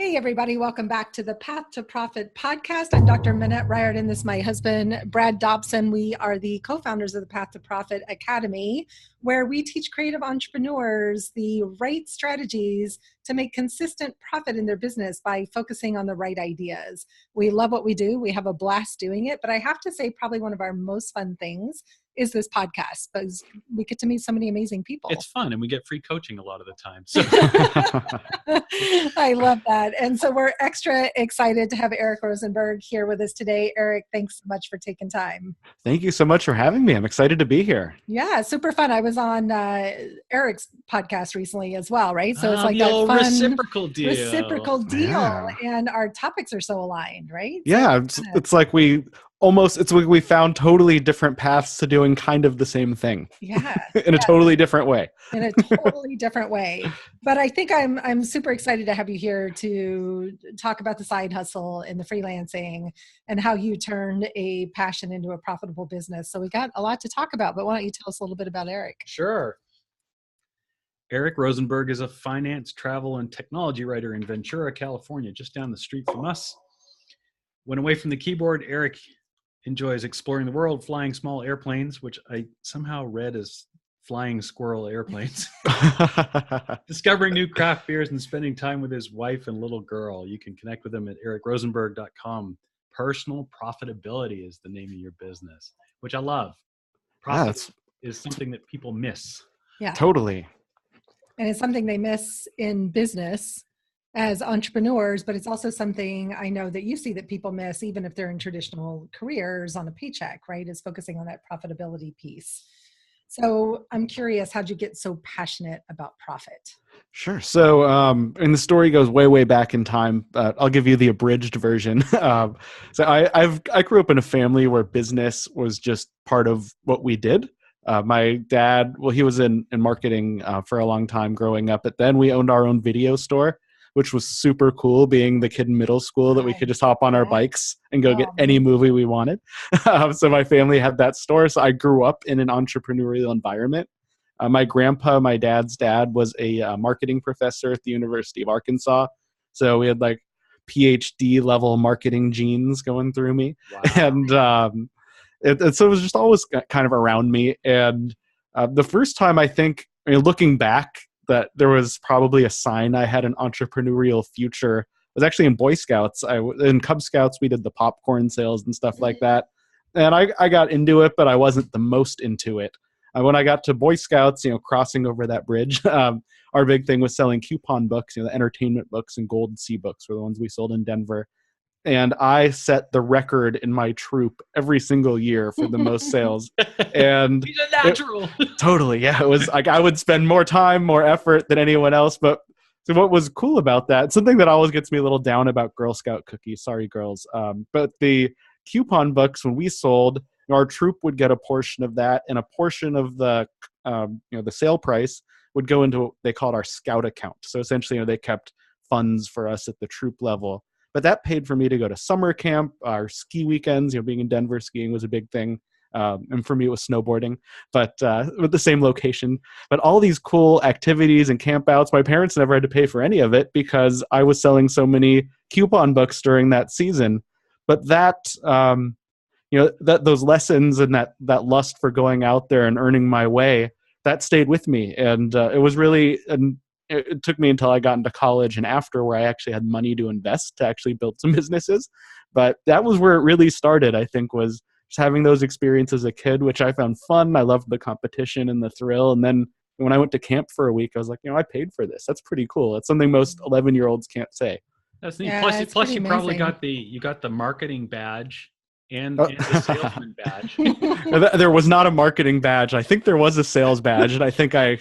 Hey, everybody. Welcome back to the Path to Profit podcast. I'm Dr. Minette Riordan. This is my husband, Brad Dobson. We are the co-founders of the Path to Profit Academy, where we teach creative entrepreneurs the right strategies to make consistent profit in their business by focusing on the right ideas. We love what we do. We have a blast doing it. But I have to say, probably one of our most fun things is this podcast, because we get to meet so many amazing people. It's fun, and we get free coaching a lot of the time. So. I love that. And so we're extra excited to have Eric Rosenberg here with us today. Eric, thanks so much for taking time. Thank you so much for having me. I'm excited to be here. Yeah, super fun. I was on Eric's podcast recently as well, right? So it's like the that old fun reciprocal deal. Yeah. And our topics are so aligned, right? Yeah, so it's like we found totally different paths to doing kind of the same thing. Yeah. in a totally different way. In a totally different way. But I think I'm super excited to have you here to talk about the side hustle and the freelancing and how you turned a passion into a profitable business. So we got a lot to talk about, but why don't you tell us a little bit about Eric? Sure. Eric Rosenberg is a finance, travel, and technology writer in Ventura, California, just down the street from us. When away from the keyboard, Eric enjoys exploring the world, flying small airplanes, which I somehow read as flying squirrel airplanes, discovering new craft beers, and spending time with his wife and little girl. You can connect with him at ericrosenberg.com. Personal profitability is the name of your business, which I love. Profit is something that people miss. Yeah, totally. And it's something they miss in business as entrepreneurs, but it's also something I know that you see that people miss, even if they're in traditional careers on a paycheck, right? Is focusing on that profitability piece. So I'm curious, how'd you get so passionate about profit? Sure. So, and the story goes way, way back in time. I'll give you the abridged version. So I grew up in a family where business was just part of what we did. My dad, he was in marketing for a long time growing up, but then we owned our own video store, which was super cool, being the kid in middle school that we could just hop on our bikes and go get any movie we wanted. So my family had that store. So I grew up in an entrepreneurial environment. My grandpa, my dad's dad, was a marketing professor at the University of Arkansas. So we had like PhD level marketing genes going through me. Wow. And so it was just always kind of around me. And the first time I think, looking back, that there was probably a sign I had an entrepreneurial future was actually in Boy Scouts. In Cub Scouts, we did the popcorn sales and stuff like that. And I got into it, but I wasn't the most into it. When I got to Boy Scouts, crossing over that bridge, our big thing was selling coupon books, the entertainment books and Gold Sea books were the ones we sold in Denver. And I set the record in my troop every single year for the most sales. And he's a natural. Totally. Yeah. It was like I would spend more time, more effort than anyone else. But so what was cool about that, something that always gets me a little down about Girl Scout cookies, sorry, girls. But the coupon books, when we sold, our troop would get a portion of that, and a portion of the sale price would go into what they called our scout account. So essentially, they kept funds for us at the troop level. But that paid for me to go to summer camp, our ski weekends. Being in Denver, skiing was a big thing. And for me, it was snowboarding, but with the same location. But all these cool activities and campouts, my parents never had to pay for any of it because I was selling so many coupon books during that season. But that, those lessons and that lust for going out there and earning my way, that stayed with me. And it was really... It took me until I got into college and after, where I actually had money to invest to actually build some businesses. But that was where it really started, I think, was just having those experiences as a kid, which I found fun. I loved the competition and the thrill. And then when I went to camp for a week, I was like, I paid for this. That's pretty cool. It's something most 11-year-olds can't say. That's neat. Yeah, plus you probably got the marketing badge and the salesman badge. There was not a marketing badge. I think there was a sales badge, and I think I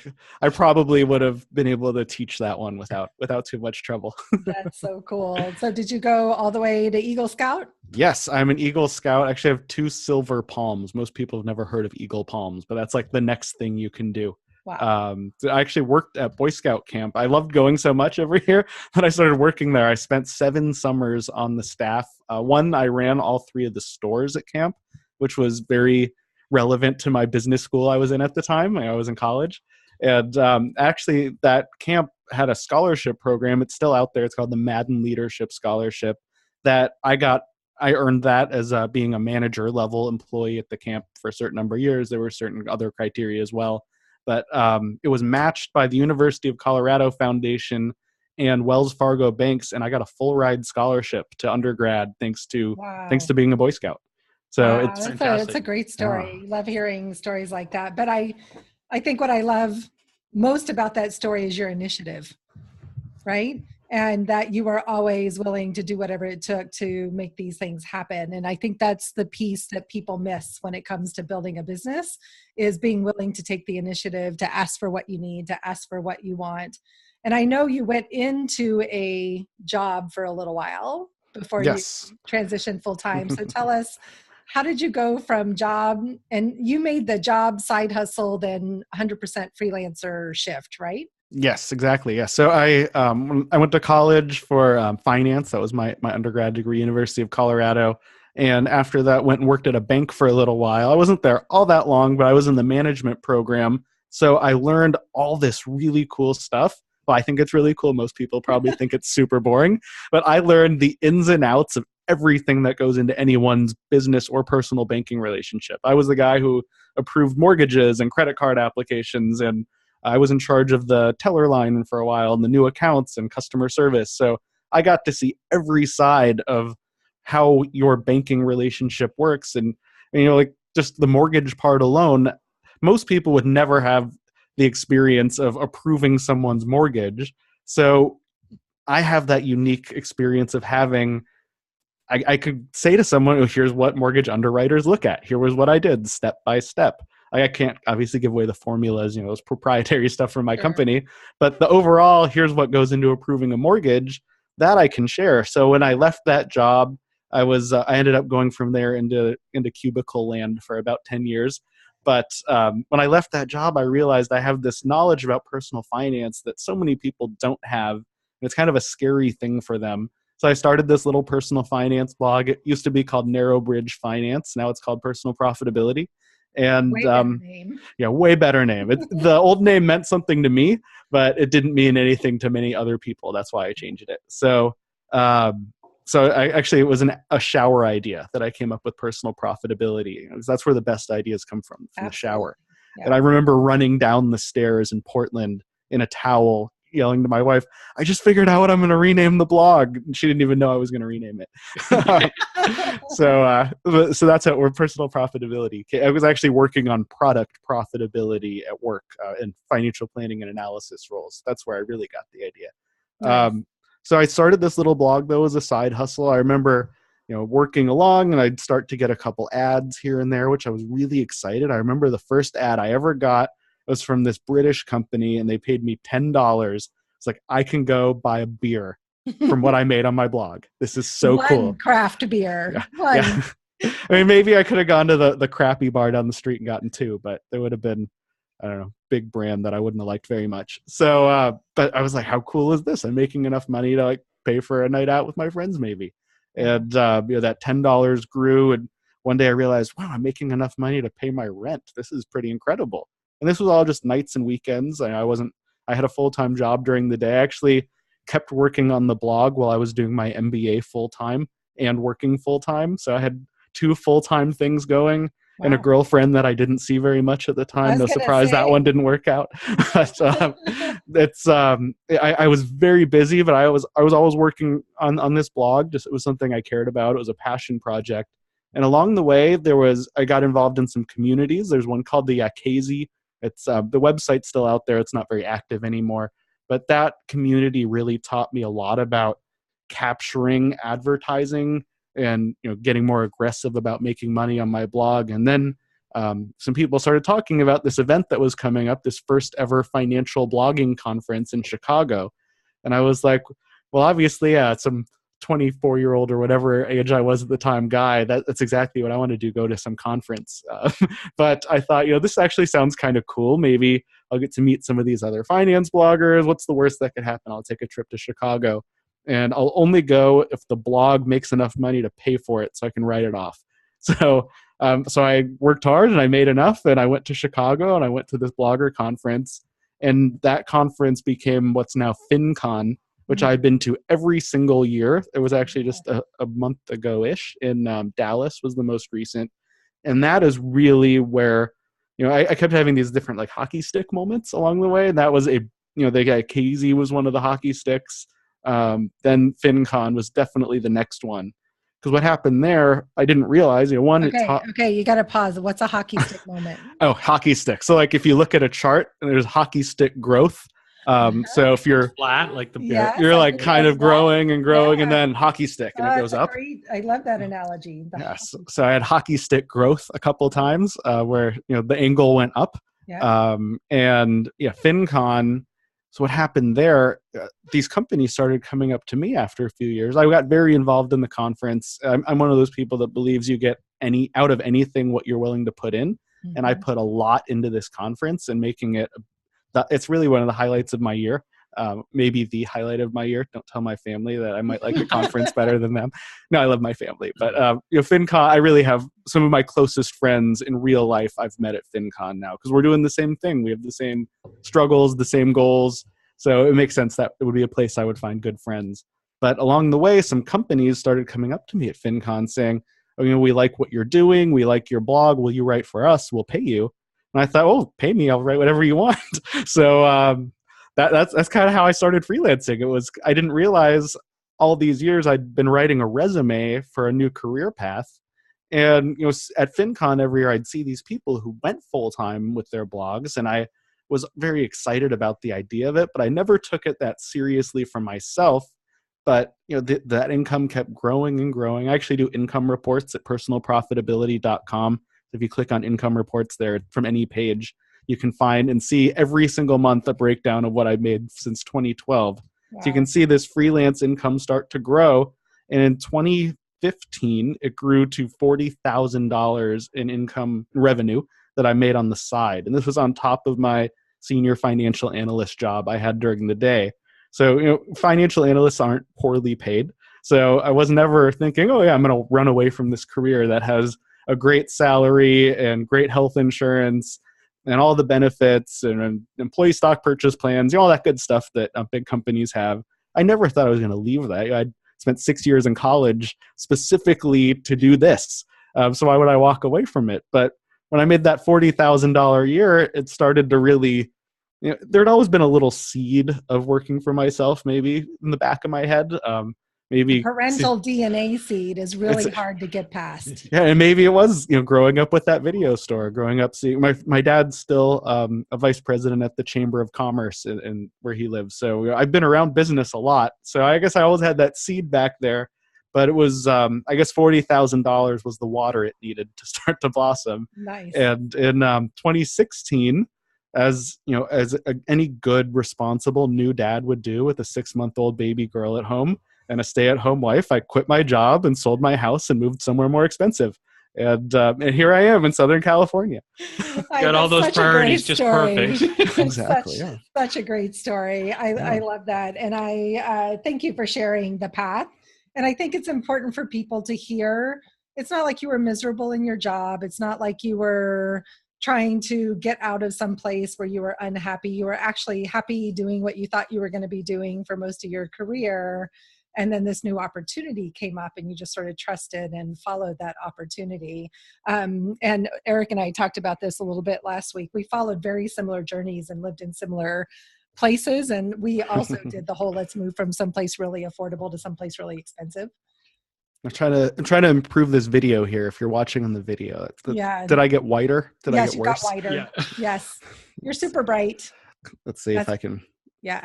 probably would have been able to teach that one without too much trouble. That's so cool. So did you go all the way to Eagle Scout? Yes, I'm an Eagle Scout. Actually, I have 2 silver palms. Most people have never heard of Eagle Palms, but that's like the next thing you can do. Wow. I actually worked at Boy Scout camp. I loved going so much every year that I started working there. I spent 7 summers on the staff. One, I ran all 3 of the stores at camp, which was very relevant to my business school I was in at the time. I was in college. And actually, that camp had a scholarship program. It's still out there. It's called the Madden Leadership Scholarship that I earned that as being a manager level employee at the camp for a certain number of years. There were certain other criteria as well. But it was matched by the University of Colorado Foundation and Wells Fargo Banks, and I got a full ride scholarship to undergrad thanks to being a Boy Scout. So wow, it's it's a great story. Love hearing stories like that. But I think what I love most about that story is your initiative, right? And that you were always willing to do whatever it took to make these things happen. And I think that's the piece that people miss when it comes to building a business, is being willing to take the initiative, to ask for what you need, to ask for what you want. And I know you went into a job for a little while before you transitioned full time. So tell us, how did you go from job, and you made the job side hustle, then 100% freelancer shift, right? Yes, exactly. Yeah. So I went to college for finance. That was my undergrad degree, University of Colorado. And after that, went and worked at a bank for a little while. I wasn't there all that long, but I was in the management program. So I learned all this really cool stuff. Well, I think it's really cool. Most people probably think it's super boring, but I learned the ins and outs of everything that goes into anyone's business or personal banking relationship. I was the guy who approved mortgages and credit card applications, and I was in charge of the teller line for a while and the new accounts and customer service. So I got to see every side of how your banking relationship works. And like just the mortgage part alone, most people would never have the experience of approving someone's mortgage. So I have that unique experience of having, I could say to someone, oh, here's what mortgage underwriters look at. Here was what I did step by step. I can't obviously give away the formulas, those proprietary stuff from my company, but the overall, here's what goes into approving a mortgage, that I can share. So when I left that job, I ended up going from there into cubicle land for about 10 years. But when I left that job, I realized I have this knowledge about personal finance that so many people don't have. And it's kind of a scary thing for them. So I started this little personal finance blog. It used to be called Narrow Bridge Finance. Now it's called Personal Profitability. And way better name. Yeah, way better name. The old name meant something to me, but it didn't mean anything to many other people. That's why I changed it. So it was a shower idea that I came up with, personal profitability. That's where the best ideas come from the shower. Yeah. And I remember running down the stairs in Portland in a towel, yelling to my wife, I just figured out what I'm going to rename the blog. And she didn't even know I was going to rename it. So that's how we're personal profitability. I was actually working on product profitability at work in financial planning and analysis roles. That's where I really got the idea. Nice. So I started this little blog though as a side hustle. I remember, working along, and I'd start to get a couple ads here and there, which I was really excited. I remember the first ad I ever got was from this British company, and they paid me $10. It's like, I can go buy a beer from what I made on my blog. This is so cool. One craft beer. Yeah. I mean, maybe I could have gone to the crappy bar down the street and gotten two, but there would have been, I don't know, big brand that I wouldn't have liked very much. So, but I was like, how cool is this? I'm making enough money to like pay for a night out with my friends maybe. And that $10 grew, and one day I realized, wow, I'm making enough money to pay my rent. This is pretty incredible. And this was all just nights and weekends. I had a full-time job during the day. I actually kept working on the blog while I was doing my MBA full-time and working full-time. So I had two full-time things going. Wow. And a girlfriend that I didn't see very much at the time. No surprise that one didn't work out. But I was very busy, but I was always working on this blog. Just, it was something I cared about. It was a passion project. And along the way, I got involved in some communities. There's one called the Akazi. It's the website's still out there. It's not very active anymore. But that community really taught me a lot about capturing advertising and getting more aggressive about making money on my blog. And then some people started talking about this event that was coming up, this first ever financial blogging conference in Chicago. And I was like, well, obviously, some 24-year-old or whatever age I was at the time guy, that's exactly what I want to do, go to some conference. But I thought, this actually sounds kind of cool. Maybe I'll get to meet some of these other finance bloggers. What's the worst that could happen? I'll take a trip to Chicago. And I'll only go if the blog makes enough money to pay for it so I can write it off. So I worked hard and I made enough, and I went to Chicago and I went to this blogger conference. And that conference became what's now Fincon, which I've been to every single year. It was actually just a month ago-ish in Dallas was the most recent. And that is really where, I kept having these different like hockey stick moments along the way. And that was the guy Casey was one of the hockey sticks. Then FinCon was definitely the next one. Because what happened there, I didn't realize, one, Okay, you got to pause. What's a hockey stick moment? Oh, hockey stick. So like if you look at a chart, there's hockey stick growth. So if you're flat, like the you're like kind of growing and growing, and then hockey stick, and it goes up. I love that analogy. Yes. So I had hockey stick growth a couple times where the angle went up. Yeah. And FinCon. So what happened there? These companies started coming up to me after a few years. I got very involved in the conference. I'm one of those people that believes you get out of anything what you're willing to put in. Mm-hmm. And I put a lot into this conference and making it. It's really one of the highlights of my year. Maybe the highlight of my year. Don't tell my family that I might like the conference better than them. No, I love my family. But FinCon, I really have some of my closest friends in real life I've met at FinCon now because we're doing the same thing. We have the same struggles, the same goals. So it makes sense that it would be a place I would find good friends. But along the way, some companies started coming up to me at FinCon saying, we like what you're doing. We like your blog. Will you write for us? We'll pay you. And I thought, oh, pay me. I'll write whatever you want. So that's kind of how I started freelancing. I didn't realize all these years I'd been writing a resume for a new career path. And at FinCon every year I'd see these people who went full-time with their blogs, and I was very excited about the idea of it, but I never took it that seriously for myself. But that income kept growing and growing. I actually do income reports at personalprofitability.com. If you click on income reports there from any page, you can find and see every single month a breakdown of what I've made since 2012. Wow. So you can see this freelance income start to grow. And in 2015, it grew to $40,000 in income revenue that I made on the side. And this was on top of my senior financial analyst job I had during the day. So, financial analysts aren't poorly paid. So I was never thinking, oh yeah, I'm going to run away from this career that has a great salary and great health insurance and all the benefits and employee stock purchase plans, all that good stuff that big companies have. I never thought I was going to leave that. I spent 6 years in college specifically to do this. So why would I walk away from it? But when I made that $40,000 a year, it started to really, there'd always been a little seed of working for myself, maybe in the back of my head. Maybe the parental DNA seed is really hard to get past. Yeah, and maybe it was, growing up with that video store, growing up seeing my dad's still a vice president at the Chamber of Commerce in where he lives. So I've been around business a lot. So I guess I always had that seed back there. But it was, I guess, $40,000 was the water it needed to start to blossom. Nice. And in 2016, as any good, responsible new dad would do with a 6-month-old baby girl at home and a stay-at-home wife, I quit my job and sold my house and moved somewhere more expensive. And here I am in Southern California. Got all those priorities just perfect. Exactly. Such a great story. I love that. And I thank you for sharing the path. And I think it's important for people to hear. It's not like you were miserable in your job. It's not like you were trying to get out of some place where you were unhappy. You were actually happy doing what you thought you were going to be doing for most of your career. And then this new opportunity came up and you just sort of trusted and followed that opportunity. And Eric and I talked about this a little bit last week. We followed very similar journeys and lived in similar places. And we also did the whole, let's move from someplace really affordable to someplace really expensive. I'm trying to improve this video here. If you're watching on the video, did I get whiter? Yes, I get worse? You got whiter. Yeah. Yes, you're super bright. Let's see if I can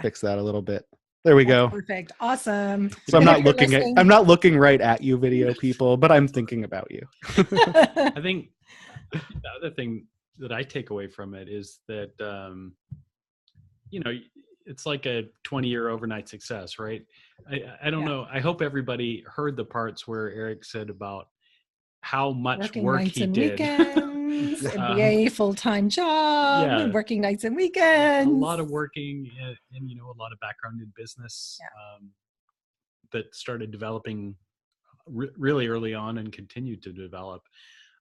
fix that a little bit. There we go. Perfect. Awesome. So I'm not looking right at you, video people, but I'm thinking about you. I think the other thing that I take away from it is that it's like a 20-year overnight success, right? I don't know. I hope everybody heard the parts where Eric said about how much work he did. Weekends, and be a full-time job, working nights and weekends. A lot of working and a lot of background in business that started developing really early on and continued to develop.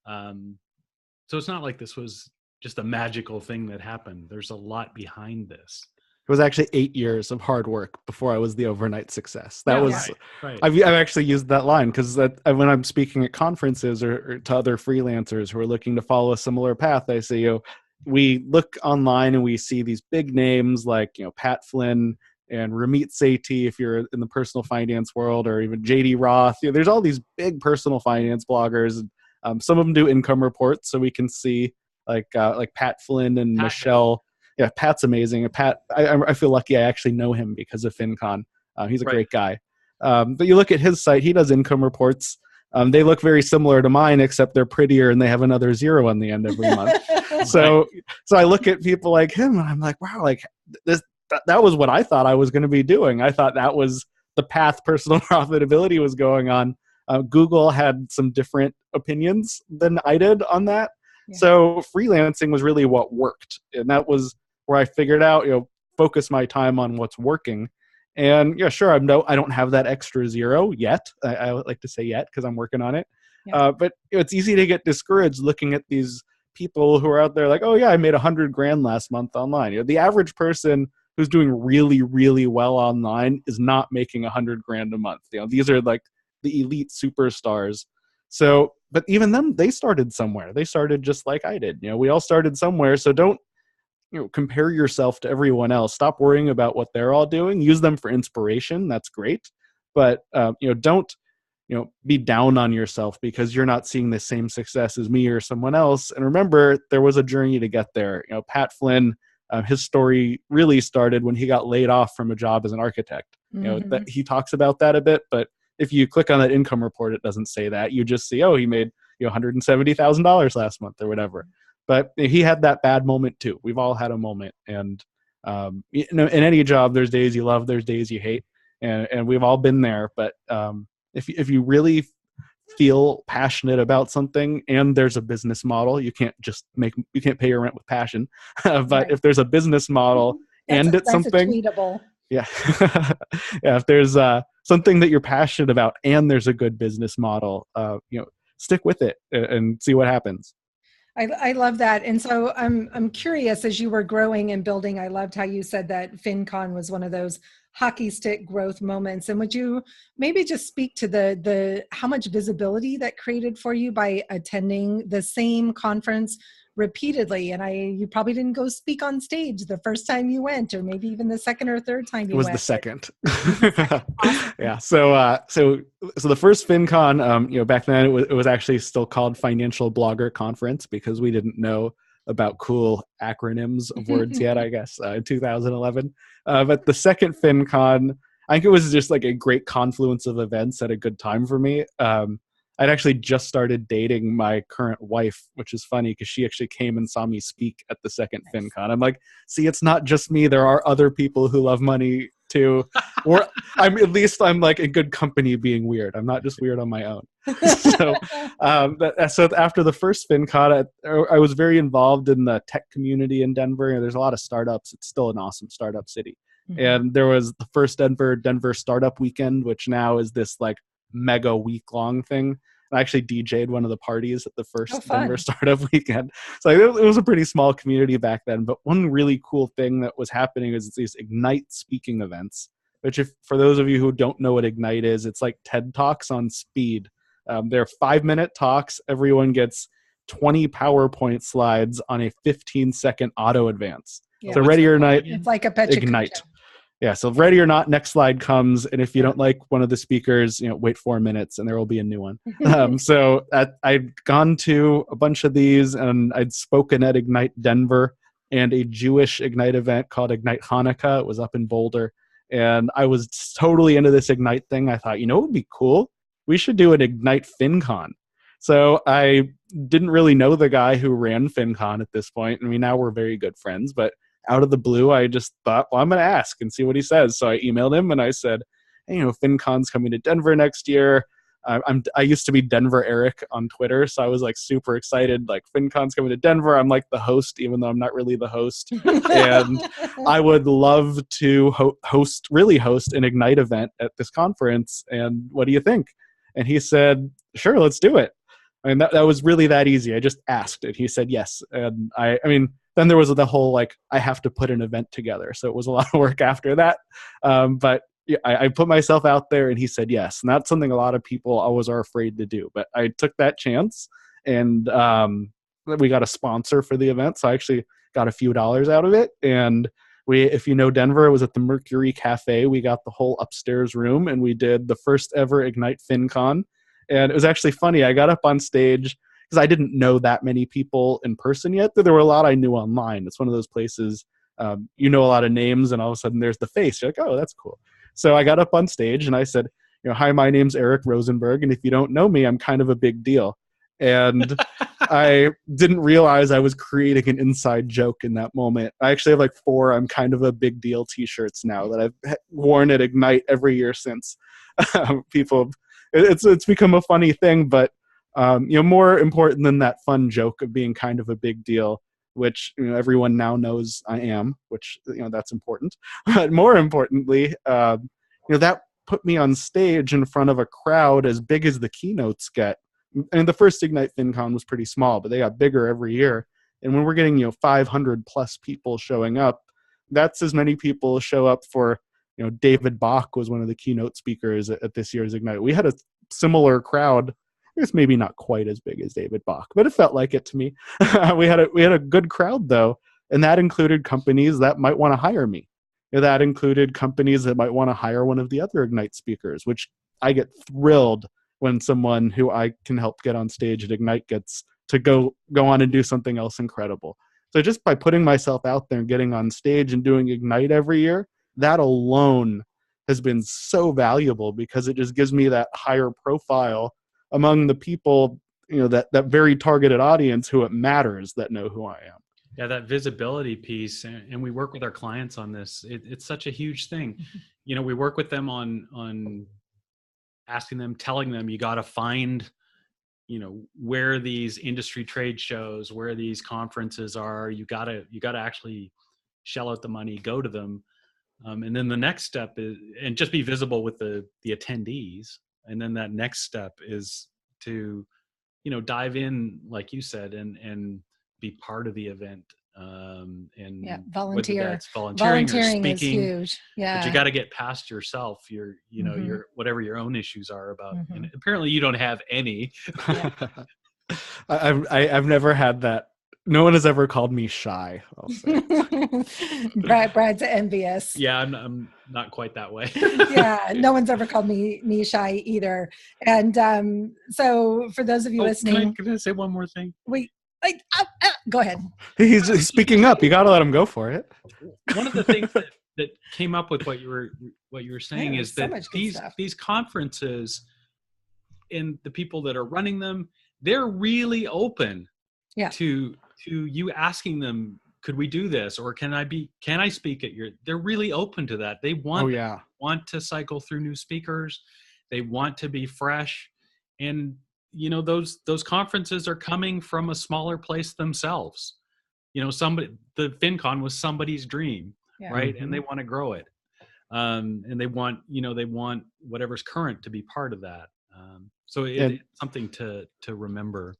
So it's not like this was just a magical thing that happened. There's a lot behind this. It was actually 8 years of hard work before I was the overnight success. That Yeah, was, right. I've actually used that line because when I'm speaking at conferences or to other freelancers who are looking to follow a similar path, I say, we look online and we see these big names like, Pat Flynn and Ramit Sethi, if you're in the personal finance world, or even JD Roth. There's all these big personal finance bloggers. Some of them do income reports, so we can see like Pat Flynn and Michelle. Yeah, Pat's amazing. Pat, I feel lucky I actually know him because of Fincon. He's a great guy. But you look at his site, he does income reports. They look very similar to mine, except they're prettier and they have another zero on the end every month. So I look at people like him and I'm like, wow, like that was what I thought I was going to be doing. I thought that was the path personal profitability was going on. Google had some different opinions than I did on that. Yeah. So freelancing was really what worked. And that was where I figured out, focus my time on what's working. And yeah, sure, I don't have that extra zero yet. I would like to say yet because I'm working on it. Yeah. But it's easy to get discouraged looking at these people who are out there like, oh yeah, I made $100,000 last month online. The average person who's doing really, really well online is not making $100,000 a month. These are like the elite superstars. So, but even them, they started somewhere. They started just like I did. We all started somewhere. So don't, compare yourself to everyone else. Stop worrying about what they're all doing. Use them for inspiration. That's great. But, don't, be down on yourself because you're not seeing the same success as me or someone else. And remember, there was a journey to get there. Pat Flynn, his story really started when he got laid off from a job as an architect. That he talks about that a bit, but if you click on that income report, it doesn't say that. You just see, he made $170,000 last month or whatever. But he had that bad moment too. We've all had a moment, and in any job, there's days you love, there's days you hate, and we've all been there. But if you really feel passionate about something and there's a business model, you can't pay your rent with passion. But right. If there's a business model it's something, tweetable. Yeah, yeah. If there's something that you're passionate about and there's a good business model, stick with it and see what happens. I love that. And so I'm curious, as you were growing and building, I loved how you said that Fincon was one of those hockey stick growth moments. And would you maybe just speak to the how much visibility that created for you by attending the same conference repeatedly? And you probably didn't go speak on stage the first time you went, or maybe even the second or third time you went. It was the second. Awesome. Yeah. So the first Fincon, back then it was actually still called Financial Blogger Conference because we didn't know about cool acronyms of words yet, I guess, in 2011. But the second Fincon, I think it was just like a great confluence of events at a good time for me. I'd actually just started dating my current wife, which is funny because she actually came and saw me speak at the second Fincon. I'm like, see, it's not just me. There are other people who love money too. Or I'm like in good company being weird. I'm not just weird on my own. So after the first Fincon, I was very involved in the tech community in Denver. There's a lot of startups. It's still an awesome startup city. Mm-hmm. And there was the first Denver Startup Weekend, which now is this like mega week-long thing. I actually DJ'd one of the parties at the first Denver Startup Weekend. So it was a pretty small community back then. But one really cool thing that was happening is these Ignite speaking events, which for those of you who don't know what Ignite is, it's like TED Talks on speed. They're 5-minute talks. Everyone gets 20 PowerPoint slides on a 15-second auto advance. Yeah. So ready or not, it's like a Pecha Ignite. Kucha. Yeah, so ready or not, next slide comes, and if you don't like one of the speakers, wait 4 minutes, and there will be a new one. So I'd gone to a bunch of these, and I'd spoken at Ignite Denver and a Jewish Ignite event called Ignite Hanukkah. It was up in Boulder, and I was totally into this Ignite thing. I thought, it would be cool. We should do an Ignite Fincon. So I didn't really know the guy who ran Fincon at this point. I mean, now we're very good friends, but out of the blue, I just thought, well, I'm going to ask and see what he says. So I emailed him and I said, hey, Fincon's coming to Denver next year. I used to be Denver Eric on Twitter, so I was like super excited. Like Fincon's coming to Denver. I'm like the host, even though I'm not really the host. And I would love to host an Ignite event at this conference. And what do you think? And he said, sure, let's do it. I mean, that was really that easy. I just asked and he said yes. And I mean, then there was the whole, like, I have to put an event together. So it was a lot of work after that. But yeah, I put myself out there and he said yes. And that's something a lot of people always are afraid to do. But I took that chance, and we got a sponsor for the event. So I actually got a few dollars out of it. And if you know Denver, it was at the Mercury Cafe. We got the whole upstairs room and we did the first ever Ignite Fincon. And it was actually funny. I got up on stage because I didn't know that many people in person yet. There were a lot I knew online. It's one of those places, you know, a lot of names and all of a sudden there's the face. You're like, oh, that's cool. So I got up on stage and I said, hi, my name's Eric Rosenberg. And if you don't know me, I'm kind of a big deal. And I didn't realize I was creating an inside joke in that moment. I actually have like 4 I'm kind of a big deal t-shirts now that I've worn at Ignite every year since. It's become a funny thing, but more important than that fun joke of being kind of a big deal, which everyone now knows I am, which that's important. But more importantly, that put me on stage in front of a crowd as big as the keynotes get. And the first Ignite FinCon was pretty small, but they got bigger every year. And when we're getting 500 plus people showing up, that's as many people show up for. David Bach was one of the keynote speakers at this year's Ignite. We had a similar crowd. I guess maybe not quite as big as David Bach, but it felt like it to me. we had a good crowd though, and that included companies that might want to hire me. That included companies that might want to hire one of the other Ignite speakers, which I get thrilled when someone who I can help get on stage at Ignite gets to go on and do something else incredible. So just by putting myself out there and getting on stage and doing Ignite every year, that alone has been so valuable because it just gives me that higher profile among the people, that very targeted audience who it matters that know who I am. Yeah, that visibility piece, and we work with our clients on this. It's such a huge thing. We work with them on asking them, telling them, you got to find, where these industry trade shows, where these conferences are. You got to actually shell out the money, go to them. And then the next step is, and just be visible with the attendees. And then that next step is to, dive in, like you said, and be part of the event. And volunteer. That's volunteering or speaking, is huge. Yeah. But you got to get past yourself, your whatever your own issues are about. And apparently you don't have any. Yeah. I've never had that. No one has ever called me shy, I'll say. Brad's envious. Yeah, I'm not quite that way. Yeah, no one's ever called me shy either. And so for those of you listening... Can I say one more thing? Wait, go ahead. He's speaking up. You got to let him go for it. One of the things that came up with what you were saying is that these conferences and the people that are running them, they're really open to you asking them, could we do this, or can I speak at your? They're really open to that. They want to cycle through new speakers. They want to be fresh, and those conferences are coming from a smaller place themselves. The FinCon was somebody's dream, right? And they want to grow it, and they want whatever's current to be part of that. So it's something to remember.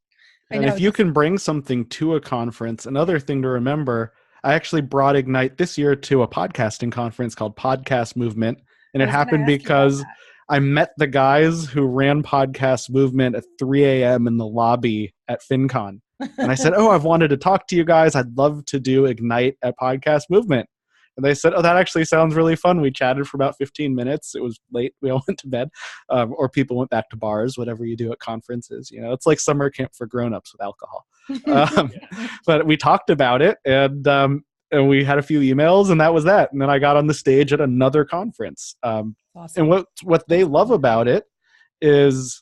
And if you can bring something to a conference, another thing to remember, I actually brought Ignite this year to a podcasting conference called Podcast Movement. And it happened because I met the guys who ran Podcast Movement at 3 a.m. in the lobby at FinCon. And I said, I've wanted to talk to you guys. I'd love to do Ignite at Podcast Movement. And they said, that actually sounds really fun. We chatted for about 15 minutes. It was late. We all went to bed. Or people went back to bars, whatever you do at conferences. It's like summer camp for grown-ups with alcohol. But we talked about it, and we had a few emails, and that was that. And then I got on the stage at another conference. Awesome. And what they love about it is,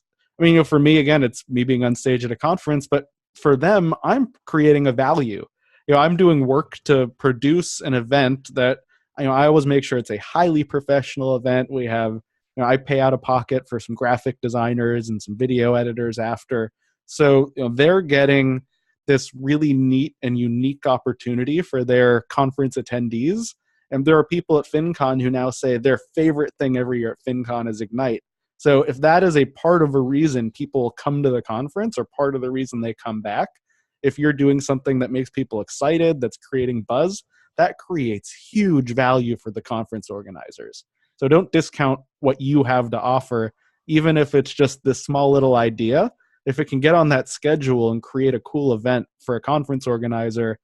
for me, again, it's me being on stage at a conference, but for them, I'm creating a value. I'm doing work to produce an event that, I always make sure it's a highly professional event. We have, I pay out of pocket for some graphic designers and some video editors after. So, they're getting this really neat and unique opportunity for their conference attendees. And there are people at FinCon who now say their favorite thing every year at FinCon is Ignite. So if that is a part of a reason people come to the conference or part of the reason they come back, if you're doing something that makes people excited, that's creating buzz, that creates huge value for the conference organizers. So don't discount what you have to offer, even if it's just this small little idea. If it can get on that schedule and create a cool event for a conference organizer,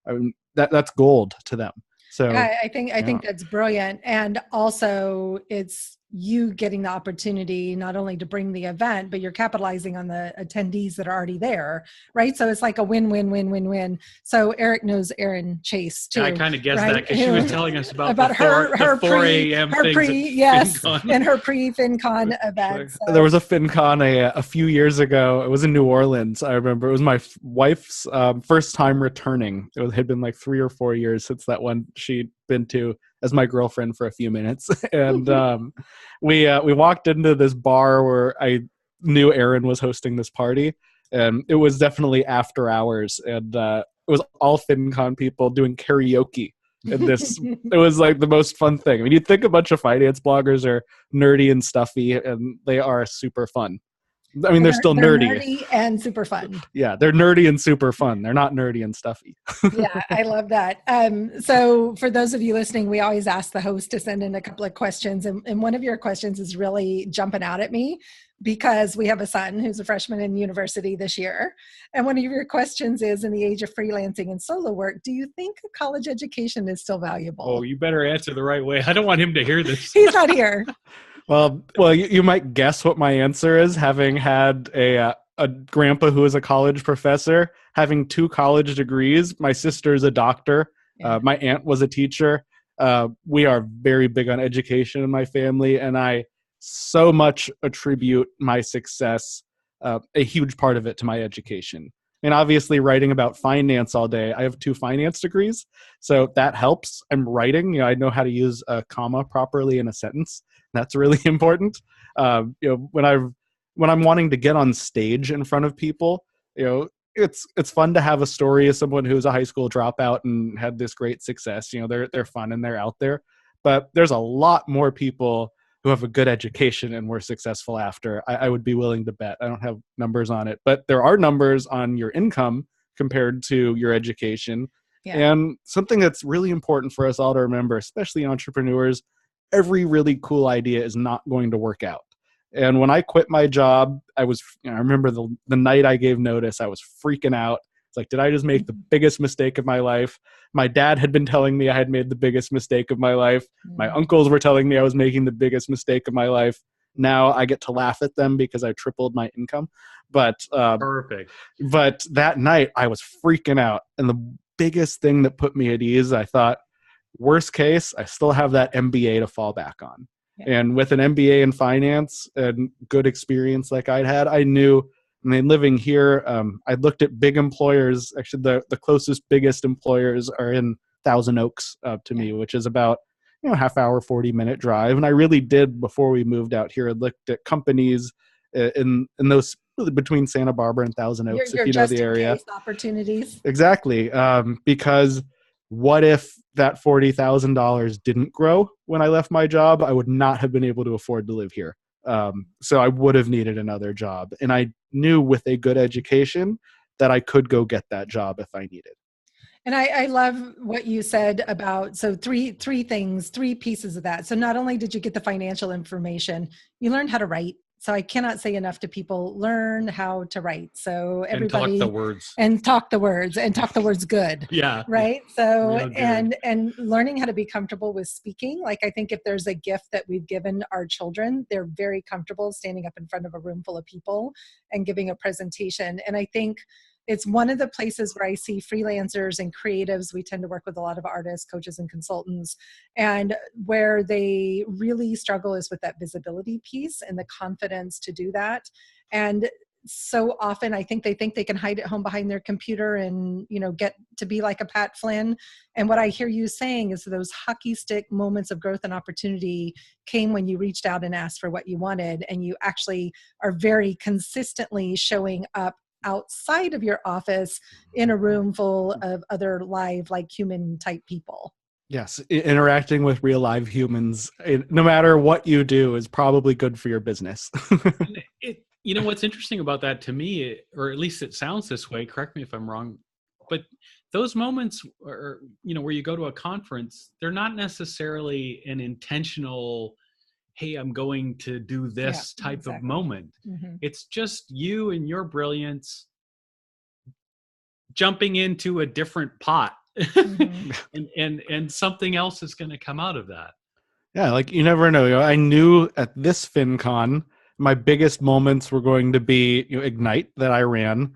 I mean, that's gold to them. So yeah, I think that's brilliant. And also it's you getting the opportunity not only to bring the event, but you're capitalizing on the attendees that are already there, right? So it's like a win-win-win-win-win. So Eric knows Erin Chase too. I kind of guessed right? that because she was telling us about her the 4 a.m. things at yes, Fincon. and her Fincon event. So. There was a Fincon a few years ago. It was in New Orleans. I remember it was my wife's first time returning. It had been like 3 or 4 years since that one she'd been to as my girlfriend for a few minutes. And we walked into this bar where I knew Erin was hosting this party. And it was definitely after hours. And it was all FinCon people doing karaoke. And it was like the most fun thing. I mean, you'd think a bunch of finance bloggers are nerdy and stuffy, and they are super fun. I mean, they're still nerdy and super fun. Yeah, they're nerdy and super fun. They're not nerdy and stuffy. Yeah, I love that. So for those of you listening, we always ask the host to send in a couple of questions. And one of your questions is really jumping out at me because we have a son who's a freshman in university this year. And one of your questions is, in the age of freelancing and solo work, do you think a college education is still valuable? Oh, you better answer the right way. I don't want him to hear this. He's not here. Well, you might guess what my answer is, having had a grandpa who is a college professor, having 2 college degrees. My sister's a doctor. Yeah. My aunt was a teacher. We are very big on education in my family, and I so much attribute my success, a huge part of it, to my education. And obviously, writing about finance all day, I have 2 finance degrees, so that helps. I'm writing, I know how to use a comma properly in a sentence. That's really important. When I'm wanting to get on stage in front of people, it's fun to have a story of someone who's a high school dropout and had this great success. They're fun and they're out there. But there's a lot more people who have a good education and were successful after. I would be willing to bet. I don't have numbers on it, but there are numbers on your income compared to your education. Yeah. And something that's really important for us all to remember, especially entrepreneurs, every really cool idea is not going to work out. And when I quit my job, I remember the night I gave notice, I was freaking out. It's like, did I just make the biggest mistake of my life? My dad had been telling me I had made the biggest mistake of my life. My uncles were telling me I was making the biggest mistake of my life. Now I get to laugh at them because I tripled my income. But perfect. But that night I was freaking out. And the biggest thing that put me at ease, I thought, worst case, I still have that MBA to fall back on. Yeah. And with an MBA in finance and good experience like I'd had, I knew, living here, I looked at big employers. Actually, the closest, biggest employers are in Thousand Oaks to me, which is about half hour, 40-minute drive. And I really did, before we moved out here, I looked at companies in those between Santa Barbara and Thousand Oaks, if you know the area. Opportunities. Exactly, because what if that $40,000 didn't grow when I left my job? I would not have been able to afford to live here. So I would have needed another job. And I knew with a good education that I could go get that job if I needed. And I love what you said about, so three things, 3 pieces of that. So not only did you get the financial information, you learned how to write. So I cannot say enough to people, learn how to write. So everybody and talk the words and talk the words good. Yeah. Right. So, and learning how to be comfortable with speaking. Like, I think if there's a gift that we've given our children, they're very comfortable standing up in front of a room full of people and giving a presentation. And I think it's one of the places where I see freelancers and creatives. We tend to work with a lot of artists, coaches, and consultants, and where they really struggle is with that visibility piece and the confidence to do that. And so often I think they can hide at home behind their computer and, get to be like a Pat Flynn. And what I hear you saying is those hockey stick moments of growth and opportunity came when you reached out and asked for what you wanted. And you actually are very consistently showing up outside of your office in a room full of other live, like human type people. Yes, interacting with real live humans, no matter what you do, is probably good for your business. What's interesting about that to me, or at least it sounds this way, correct me if I'm wrong, but those moments are, where you go to a conference, they're not necessarily an intentional, hey, I'm going to do this type of moment. Mm-hmm. It's just you and your brilliance jumping into a different pot. Mm-hmm. and something else is going to come out of that. Yeah, like you never know. I knew at this Fincon, my biggest moments were going to be Ignite that I ran.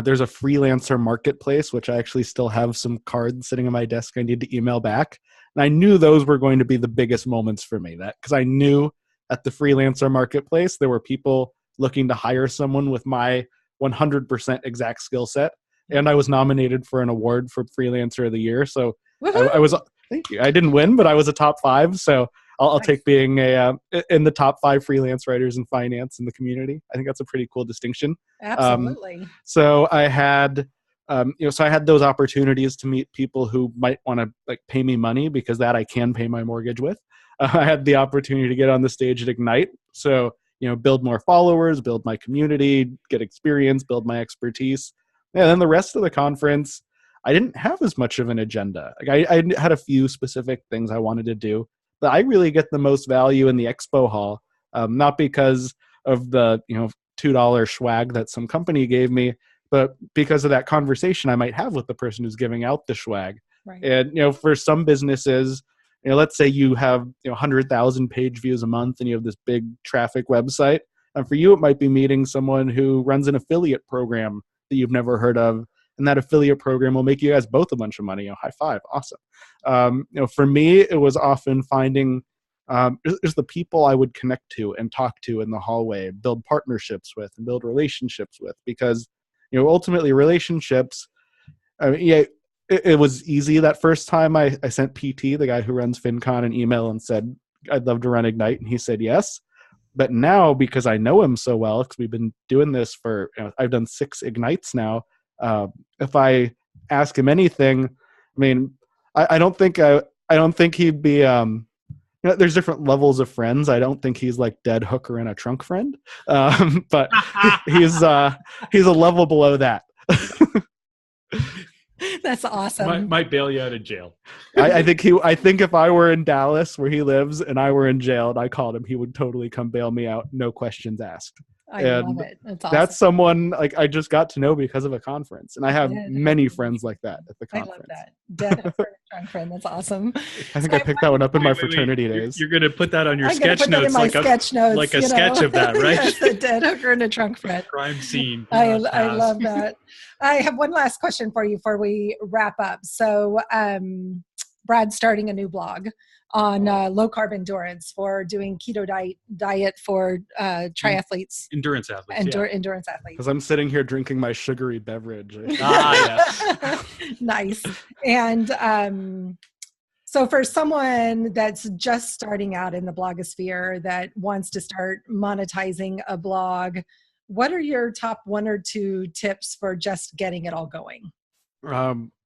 There's a freelancer marketplace, which I actually still have some cards sitting on my desk I need to email back. And I knew those were going to be the biggest moments for me. That because I knew at the freelancer marketplace there were people looking to hire someone with my 100% exact skill set, and I was nominated for an award for Freelancer of the Year. So I was. Thank you. I didn't win, but I was a top 5. So I'll take being in the top 5 freelance writers in finance in the community. I think that's a pretty cool distinction. Absolutely. So I had, so I had those opportunities to meet people who might want to like pay me money because that I can pay my mortgage with. I had the opportunity to get on the stage at Ignite. So, build more followers, build my community, get experience, build my expertise. And then the rest of the conference, I didn't have as much of an agenda. Like I had a few specific things I wanted to do, but I really get the most value in the expo hall, not because of the $2 swag that some company gave me, but because of that conversation I might have with the person who's giving out the swag. Right. And for some businesses, let's say you have 100,000 page views a month and you have this big traffic website, and for you it might be meeting someone who runs an affiliate program that you've never heard of. And that affiliate program will make you guys both a bunch of money. High five, awesome. For me, it was often finding just the people I would connect to and talk to in the hallway, build partnerships with, and build relationships with. Because ultimately, relationships. It was easy that first time. I sent PT, the guy who runs Fincon, an email and said I'd love to run Ignite, and he said yes. But now, because I know him so well, because we've been doing this for, I've done 6 Ignites now. If I ask him anything, I mean, I don't think he'd be. There's different levels of friends. I don't think he's like dead hooker in a trunk friend, but he's a level below that. That's awesome. Might bail you out of jail. I think if I were in Dallas where he lives and I were in jail and I called him, he would totally come bail me out, no questions asked. I love it. That's awesome. That's someone like I just got to know because of a conference, and I have many friends like that at the conference. I love that. Dead trunk friend. That's awesome. I think I picked that one up in my fraternity days. You're going to put that on your sketch notes, like a sketch of that, right? Yes, the dead hooker and a trunk friend. Crime scene. I love that. I have one last question for you before we wrap up. So, Brad's starting a new blog on low carb endurance for doing keto diet for triathletes, endurance athletes, endurance athletes. Because I'm sitting here drinking my sugary beverage. Yes. Nice. And so for someone that's just starting out in the blogosphere that wants to start monetizing a blog, what are your top 1 or 2 tips for just getting it all going?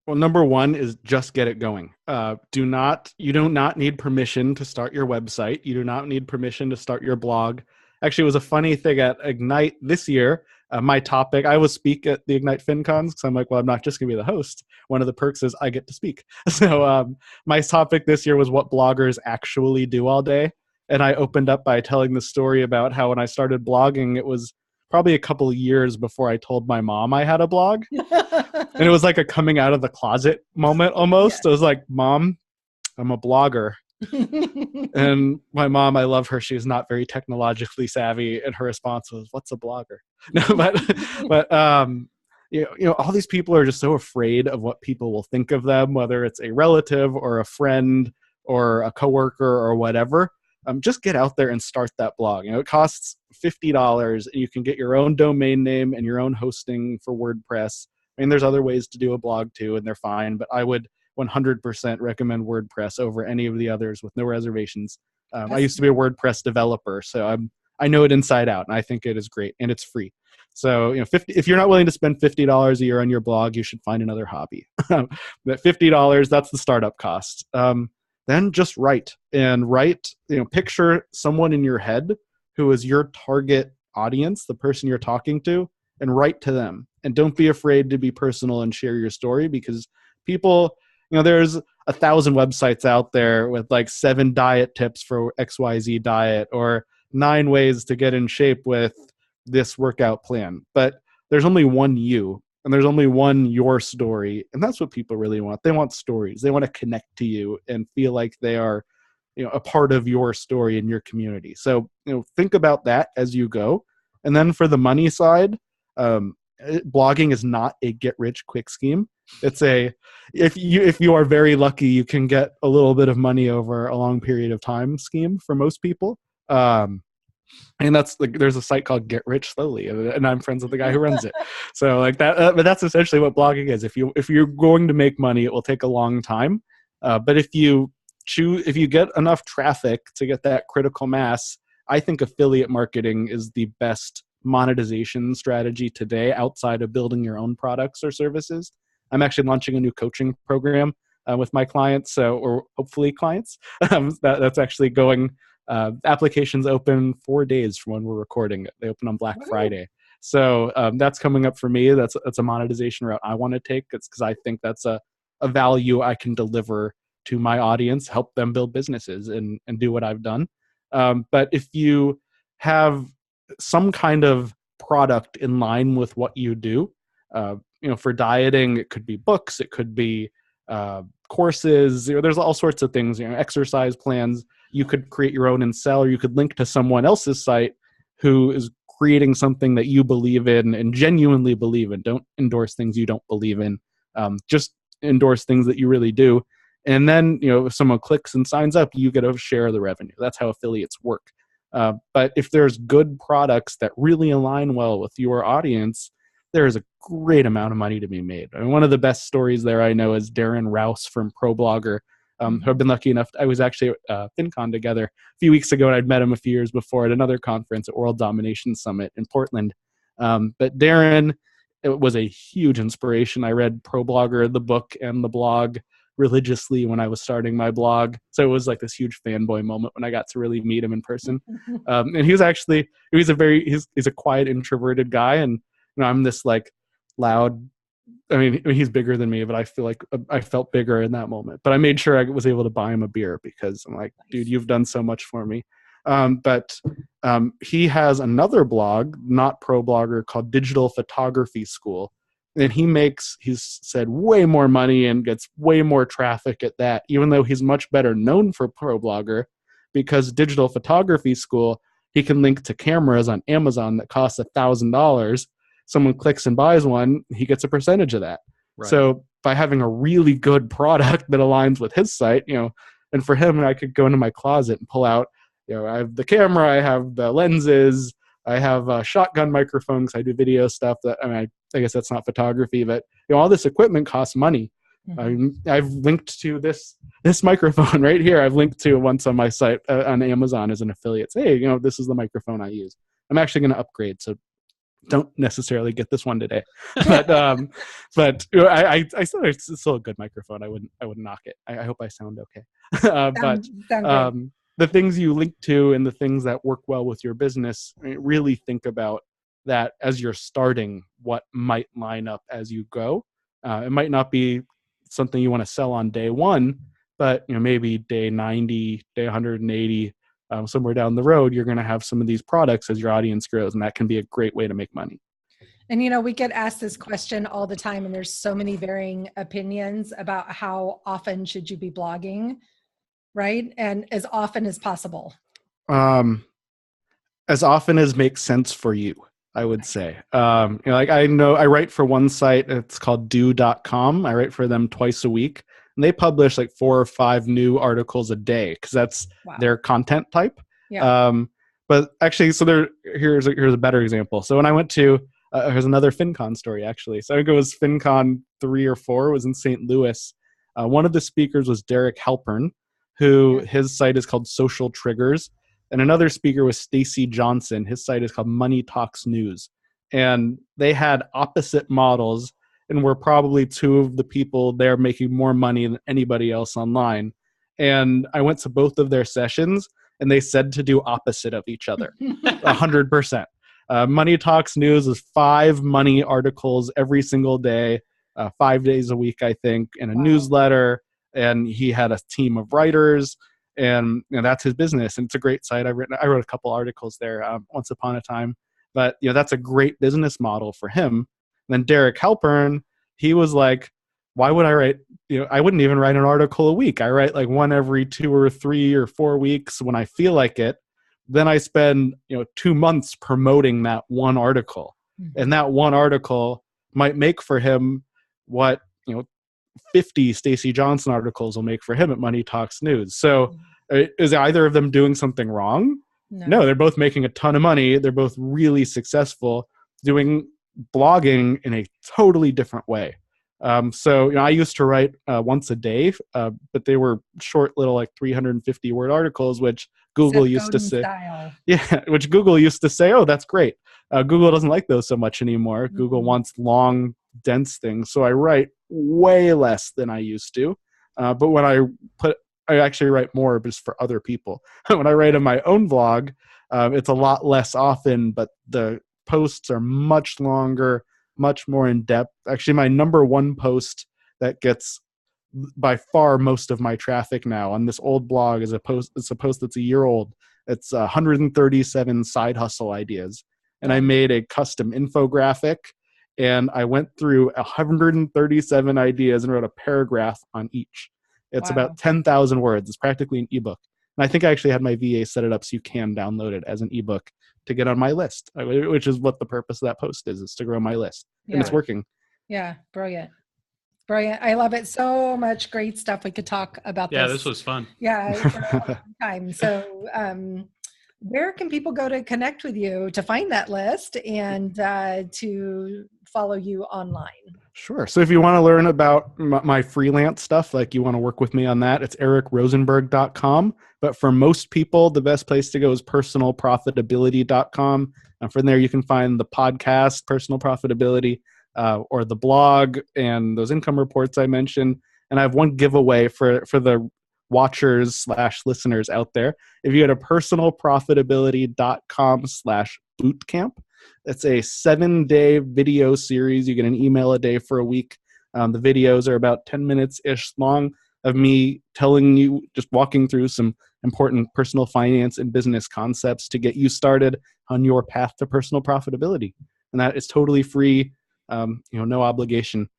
Well, number 1 is just get it going. You do not need permission to start your website. You do not need permission to start your blog. Actually, it was a funny thing at Ignite this year. My topic, I will speak at the Ignite FinCons because I'm like, well, I'm not just going to be the host. One of the perks is I get to speak. So my topic this year was what bloggers actually do all day. And I opened up by telling the story about how when I started blogging, it was probably a couple of years before I told my mom I had a blog. And it was like a coming out of the closet moment almost. Yeah. I was like, Mom, I'm a blogger. And my mom, I love her. She's not very technologically savvy. And her response was, what's a blogger? No, but all these people are just so afraid of what people will think of them, whether it's a relative or a friend or a coworker or whatever. Just get out there and start that blog. It costs $50. You can get your own domain name and your own hosting for WordPress. I mean, there's other ways to do a blog too, and they're fine, but I would 100% recommend WordPress over any of the others with no reservations. I used to be a WordPress developer, so I know it inside out, and I think it is great, and it's free. So, 50, if you're not willing to spend $50 a year on your blog, you should find another hobby. But $50, that's the startup cost. Then just write, picture someone in your head who is your target audience, the person you're talking to, and write to them. And don't be afraid to be personal and share your story, because people, there's 1,000 websites out there with like 7 diet tips for XYZ diet, or 9 ways to get in shape with this workout plan. But there's only one you, and there's only one your story. And that's what people really want. They want stories. They want to connect to you and feel like they are, a part of your story in your community. So, think about that as you go. And then for the money side, blogging is not a get rich quick scheme. It's if you are very lucky, you can get a little bit of money over a long period of time scheme for most people. And that's there's a site called Get Rich Slowly, and I'm friends with the guy who runs it. So like that, but that's essentially what blogging is. If you're going to make money, it will take a long time. But if you get enough traffic to get that critical mass, I think affiliate marketing is the best monetization strategy today outside of building your own products or services. I'm actually launching a new coaching program with my clients, or hopefully clients. That's actually going. Applications open 4 days from when we're recording it. They open on Black Friday. So that's coming up for me. That's a monetization route I want to take. It's because I think that's a value I can deliver to my audience, help them build businesses and do what I've done. But if you have some kind of product in line with what you do, for dieting, it could be books, it could be courses, there's all sorts of things, exercise plans. You could create your own and sell, or you could link to someone else's site who is creating something that you believe in and genuinely believe in. Don't endorse things you don't believe in. Just endorse things that you really do. And then, if someone clicks and signs up, you get a share of the revenue. That's how affiliates work. But if there's good products that really align well with your audience, there is a great amount of money to be made. I mean, one of the best stories there I know is Darren Rouse from ProBlogger, who I've been lucky enough. I was actually at Fincon together a few weeks ago, and I'd met him a few years before at another conference at World Domination Summit in Portland. But Darren, it was a huge inspiration. I read ProBlogger, the book, and the blog religiously when I was starting my blog. So it was like this huge fanboy moment when I got to really meet him in person. And he's a quiet, introverted guy. And, I'm this like loud, he's bigger than me, but I feel like I felt bigger in that moment. But I made sure I was able to buy him a beer because I'm like, dude, you've done so much for me. But he has another blog, not ProBlogger, called Digital Photography School. And he's said way more money and gets way more traffic at that, even though he's much better known for ProBlogger, because Digital Photography School, he can link to cameras on Amazon that cost $1,000. Someone clicks and buys one, he gets a percentage of that. Right. So by having a really good product that aligns with his site, and for him, I could go into my closet and pull out, I have the camera, I have the lenses, I have a shotgun microphone because I do video stuff. I guess that's not photography, but all this equipment costs money. Mm-hmm. I've linked to this microphone right here. I've linked to once on my site on Amazon as an affiliate. Say, hey, this is the microphone I use. I'm actually going to upgrade, so don't necessarily get this one today. But I still, it's still a good microphone. I wouldn't knock it. I hope I sound okay. But the things you link to and the things that work well with your business, really think about that as you're starting, what might line up as you go. It might not be something you want to sell on day one, but maybe day 90, day 180, somewhere down the road, you're going to have some of these products as your audience grows, and that can be a great way to make money. And, we get asked this question all the time, and there's so many varying opinions about how often should you be blogging, right? And as often as possible. As often as makes sense for you, I would say. I know I write for one site, it's called do.com. I write for them twice a week, and they publish like 4 or 5 new articles a day because that's their content type. Yeah. But actually, so here's a better example. So when I went to, here's another Fincon story actually. So I think it was Fincon 3 or 4, it was in St. Louis. One of the speakers was Derek Halpern, who his site is called Social Triggers. And another speaker was Stacy Johnson. His site is called Money Talks News. and they had opposite models and were probably two of the people there making more money than anybody else online. And I went to both of their sessions, and they said to do opposite of each other, 100%. Money Talks News is 5 money articles every single day, 5 days a week, I think, in a newsletter. And he had a team of writers, and that's his business. And it's a great site. I wrote a couple articles there once upon a time. But that's a great business model for him. And then Derek Halpern, he was like, why would I write? I wouldn't even write an article a week. I write like one every 2 or 3 or 4 weeks when I feel like it. Then I spend 2 months promoting that one article, and that one article might make for him what 50 Stacey Johnson articles will make for him at Money Talks News. So is either of them doing something wrong? No, they're both making a ton of money. They're both really successful doing blogging in a totally different way. So I used to write once a day, but they were short little like 350 word articles, which Google used to say, which Google used to say, oh, that's great. Google doesn't like those so much anymore. Google wants long, dense things. So I write way less than I used to. But when I actually write more just for other people. When I write on my own blog, it's a lot less often, but the posts are much longer, much more in depth. Actually, my number one post that gets by far most of my traffic now on this old blog is a post that's a year old. It's 137 side hustle ideas. And I made a custom infographic, and I went through 137 ideas and wrote a paragraph on each. It's about 10,000 words. It's practically an ebook. And I think I actually had my VA set it up so you can download it as an ebook to get on my list, which is what the purpose of that post is to grow my list. And it's working. Yeah, brilliant. Brilliant. I love it. So much great stuff. We could talk about this. Yeah, this was fun. Yeah, for a long time. So where can people go to connect with you to find that list and to follow you online? Sure. So if you want to learn about my freelance stuff, like you want to work with me on that, it's ericrosenberg.com. But for most people, the best place to go is personalprofitability.com. And from there, you can find the podcast, Personal Profitability, or the blog and those income reports I mentioned. And I have one giveaway for the watchers / listeners out there. If you go to personalprofitability.com/bootcamp, it's a 7-day video series. You get an email a day for a week. The videos are about 10 minutes-ish long of me telling you, just walking through some important personal finance and business concepts to get you started on your path to personal profitability. And that is totally free, no obligation.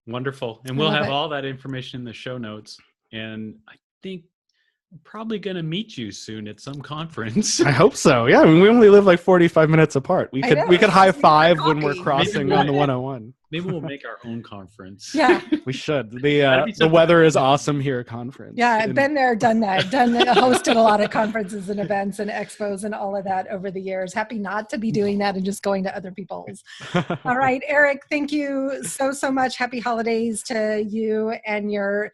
Wonderful. And we'll have all that information in the show notes. And I think I'm probably going to meet you soon at some conference. I hope so. Yeah, I mean, we only live like 45 minutes apart. We could high five when we're crossing on the 101. Maybe we'll make our own conference. Yeah, we should. The weather is awesome here at conference. Yeah, I've been there, done that. Hosted a lot of conferences and events and expos and all of that over the years. Happy not to be doing that and just going to other people's. All right, Eric, thank you so much. Happy holidays to you and your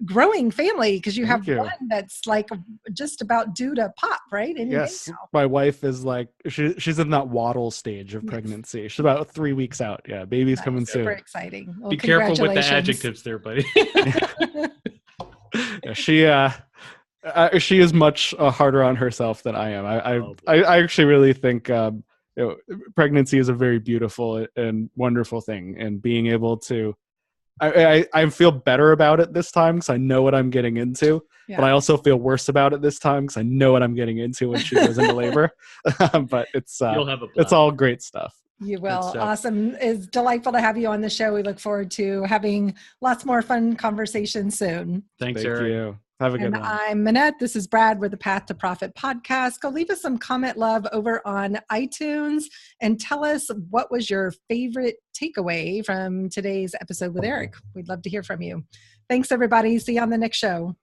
growing family, because you have one that's like just about due to pop, right? Yes, my wife is like she's in that waddle stage of pregnancy. She's about 3 weeks out. Yeah, baby's coming soon. Super exciting. Well, be careful with the adjectives there, buddy. Yeah, she is much harder on herself than I am. I actually really think pregnancy is a very beautiful and wonderful thing, and being able to I feel better about it this time because I know what I'm getting into, but I also feel worse about it this time because I know what I'm getting into when she goes into labor. But it's all great stuff. You will. Awesome. It's delightful to have you on the show. We look forward to having lots more fun conversations soon. Thank Eric. You. Have a good one. I'm Minette. This is Brad. We're the Path to Profit podcast. Go leave us some comment love over on iTunes and tell us what was your favorite takeaway from today's episode with Eric. We'd love to hear from you. Thanks, everybody. See you on the next show.